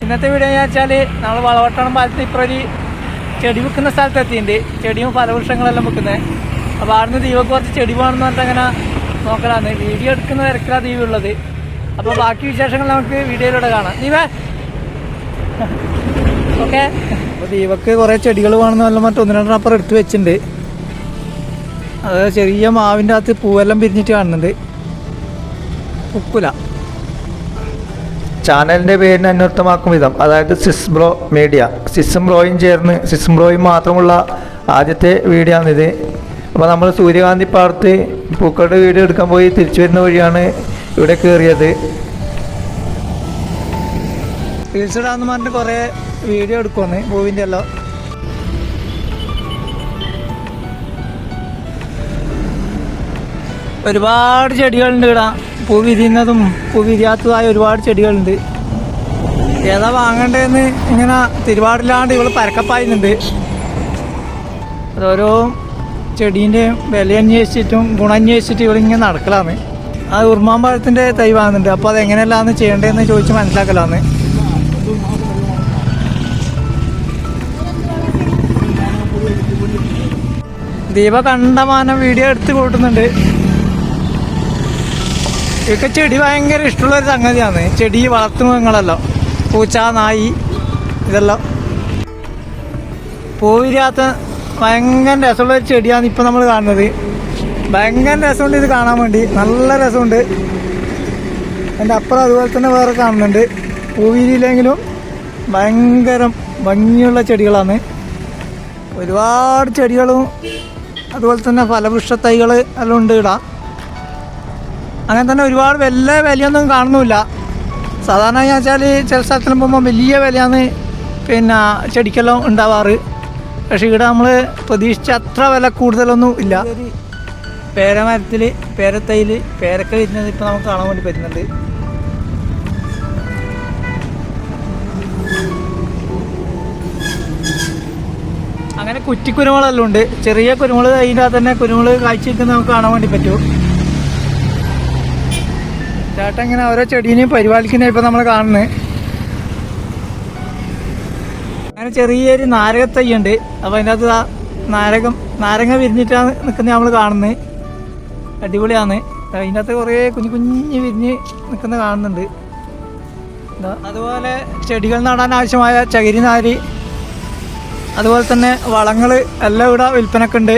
ഇന്നത്തെ വീഡിയോ എന്ന് വെച്ചാൽ നമ്മൾ വളവട്ടണം പാലത്തിന് ഇപ്പോൾ ഒരു ചെടി വെക്കുന്ന സ്ഥലത്ത് എത്തിയിട്ടുണ്ട്. ചെടിയും ഫലവൃക്ഷങ്ങളെല്ലാം വെക്കുന്നത്. അപ്പോൾ അവിടുന്ന് ദീപക്ക് കുറച്ച് ചെടി വേണമെന്ന് പറഞ്ഞിട്ട് അങ്ങനെ നോക്കലാന്ന്. വീഡിയോ എടുക്കുന്ന തിരക്കിലാണ് ദീപുള്ളത്. അപ്പോൾ ബാക്കി വിശേഷങ്ങൾ നമുക്ക് വീഡിയോയിലൂടെ കാണാം. ദീപേ ഓക്കെ. അപ്പോൾ ദീപക്ക് കുറേ ചെടികൾ വേണമെന്ന് പറഞ്ഞാൽ മറ്റു 1-2 അപ്പുറം എടുത്ത് വെച്ചിട്ടുണ്ട്. അത് ചെറിയ മാവിൻ്റെ അകത്ത് പൂവെല്ലാം പിരിഞ്ഞിട്ട് കാണുന്നുണ്ട്. ഉപ്പുല ചാനലിൻ്റെ പേരിന് അന്വർത്ഥമാക്കും വിധം, അതായത് സിസ് ബ്രോ മീഡിയ, സിസും ബ്രോയും ചേർന്ന് സിസും ബ്രോയും മാത്രമുള്ള ആദ്യത്തെ വീഡിയോ ആണിത്. അപ്പോൾ നമ്മൾ സൂര്യകാന്തി പാടത്ത് പൂക്കളുടെ വീഡിയോ എടുക്കാൻ പോയി തിരിച്ചു വരുന്ന വഴിയാണ് ഇവിടെ കയറിയത്. റീൽസ് ഇടാന്ന് പറഞ്ഞിട്ട് കുറേ വീഡിയോ എടുക്കുമെന്ന് പൂവിൻ്റെ എല്ലാം. ഒരുപാട് ചെടികളുണ്ട് ഇവിടെ. പൂ വിരിയുന്നതും പൂ വിരിയാത്തതായ ഒരുപാട് ചെടികളുണ്ട്. ഏതാ വാങ്ങണ്ടേന്ന് ഇങ്ങനെ തിരുവാടില്ലാണ്ട് ഇവള് പരക്കപ്പായുന്നുണ്ട്. അതോരോ ചെടീൻ്റെയും വില അന്വേഷിച്ചിട്ടും ഗുണം അന്വേഷിച്ചിട്ട് ഇവളിങ്ങനെ നടക്കലാന്ന്. ആ ഉറുമാമ്പഴത്തിൻ്റെ തൈ വാങ്ങുന്നുണ്ട്. അപ്പോൾ അതെങ്ങനെയല്ലാന്ന് ചെയ്യേണ്ടതെന്ന് ചോദിച്ച് മനസ്സിലാക്കലാന്ന്. ദീപ കണ്ടമാനം വീഡിയോ എടുത്ത് കൂട്ടുന്നുണ്ട്. ഇതൊക്കെ ചെടി ഭയങ്കര ഇഷ്ടമുള്ളൊരു സംഗതിയാണ്. ചെടി വളർത്തുമൃഗങ്ങളല്ലോ, പൂച്ച, നായി, ഇതെല്ലാം. പൂവിരിയാത്ത ഭയങ്കര രസമുള്ളൊരു ചെടിയാണ് ഇപ്പോൾ നമ്മൾ കാണുന്നത്. ഭയങ്കര രസമുണ്ട് ഇത് കാണാൻ വേണ്ടി, നല്ല രസമുണ്ട്. എൻ്റെ അപ്പുറം അതുപോലെ തന്നെ വേറെ കാണുന്നുണ്ട്. പൂവിരിയില്ലെങ്കിലും ഭയങ്കര ഭംഗിയുള്ള ചെടികളാണ്. ഒരുപാട് ചെടികളും അതുപോലെ തന്നെ ഫലവൃക്ഷ തൈകൾ എല്ലാം ഉണ്ട് ഇവിടെ. അങ്ങനെ തന്നെ ഒരുപാട് വിലയൊന്നും കാണുന്നില്ല. സാധാരണ വെച്ചാൽ ചില സ്ഥലത്തിലും പോകുമ്പോൾ വലിയ വിലയാണ് പിന്നെ ചെടിക്കെല്ലാം ഉണ്ടാവാറ്. പക്ഷേ ഇവിടെ നമ്മൾ പ്രതീക്ഷിച്ച അത്ര വില കൂടുതലൊന്നും ഇല്ല. പേരമരത്തിൽ പേരത്തൈയിൽ പേരക്ക വരുന്നത് ഇപ്പോൾ നമുക്ക് കാണാൻ വേണ്ടി പറ്റുന്നുണ്ട്. അങ്ങനെ കുറ്റിക്കുരുമുളകെല്ലാം ഉണ്ട്. ചെറിയ കുരുമുളക് അതിൻ്റെ അകത്ത് തന്നെ കുരുമുളക് കാഴ്ചവെക്കുന്നത് നമുക്ക് കാണാൻ വേണ്ടി പറ്റും. ചേട്ടൻ ഇങ്ങനെ ഓരോ ചെടീനെയും പരിപാലിക്കുന്ന ഇപ്പോൾ നമ്മൾ കാണുന്നത്. അങ്ങനെ ചെറിയൊരു നാരകത്തൈ ഉണ്ട്. അപ്പോൾ അതിൻ്റെ അകത്ത് നാരങ്ങ വിരിഞ്ഞിട്ടാണ് നിൽക്കുന്നത് നമ്മൾ കാണുന്നത്. അടിപൊളിയാണ്. അതിൻ്റെ അകത്ത് കുറേ കുഞ്ഞു വിരിഞ്ഞ് നിൽക്കുന്നത് കാണുന്നുണ്ട്. അതുപോലെ ചെടികൾ നടാൻ ആവശ്യമായ ചകിരി നാര്, അതുപോലെ തന്നെ വളങ്ങൾ എല്ലാം ഇവിടെ വിൽപ്പനക്കുണ്ട്.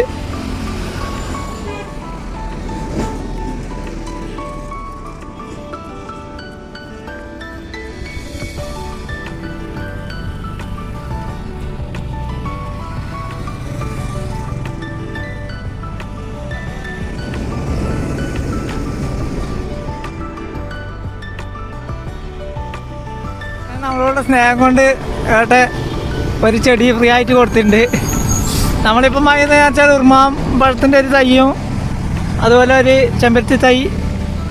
നമ്മളോട് സ്നേഹം കൊണ്ട് ഏട്ടെ ഒരു ചെടി ഫ്രീ ആയിട്ട് കൊടുത്തിട്ടുണ്ട്. നമ്മളിപ്പം വാങ്ങിയെന്ന് വെച്ചാൽ ഉറുമാമ്പഴത്തിൻ്റെ ഒരു തൈയും അതുപോലെ ഒരു ചെമ്പരത്തി തൈ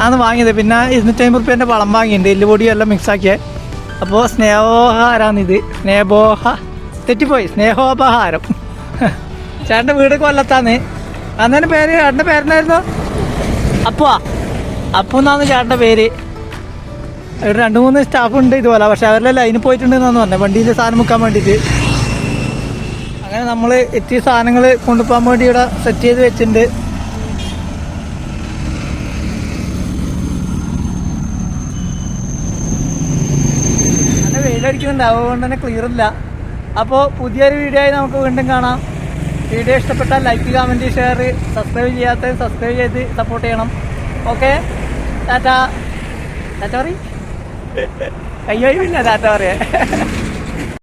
ആണ് വാങ്ങിയത്. പിന്നെ 250 റുപ്യേൻ്റെ വളം വാങ്ങിയിട്ടുണ്ട്, എല്ലുപൊടിയും എല്ലാം മിക്സാക്കിയത്. അപ്പോൾ സ്നേഹോപഹാരമാണിത്. സ്നേഹോപഹാരം. ചേട്ടൻ്റെ വീട് കൊല്ലത്താണ്. അന്നേരം ചേട്ടൻ്റെ പേരെന്നായിരുന്നു? അപ്പു എന്നാണ് ചേട്ടൻ്റെ പേര്. ഇവിടെ 2-3 സ്റ്റാഫുണ്ട് ഇതുപോലെ. പക്ഷെ അവരെല്ലാം ലൈനിൽ പോയിട്ടുണ്ടെന്നാണ് പറഞ്ഞത്, വണ്ടിയിൽ സാധനം മുക്കാൻ വേണ്ടിയിട്ട്. അങ്ങനെ നമ്മൾ എത്തിയ സാധനങ്ങൾ കൊണ്ടുപോകാൻ വേണ്ടി ഇവിടെ സെറ്റ് ചെയ്ത് വെച്ചിട്ടുണ്ട്. അങ്ങനെ വെയിലടിക്കുന്നുണ്ട്, അതുകൊണ്ട് തന്നെ ക്ലിയർ ഇല്ല. അപ്പോൾ പുതിയൊരു വീഡിയോ ആയി നമുക്ക് വീണ്ടും കാണാം. വീഡിയോ ഇഷ്ടപ്പെട്ടാൽ ലൈക്ക്, കമൻറ്റ്, ഷെയർ, സബ്സ്ക്രൈബ് ചെയ്യാത്ത സബ്സ്ക്രൈബ് ചെയ്ത് സപ്പോർട്ട് ചെയ്യണം. ഓക്കെ, ടാറ്റ പറയും. അയ്യോ ഇല്ല ടാറ്റ പറയാ.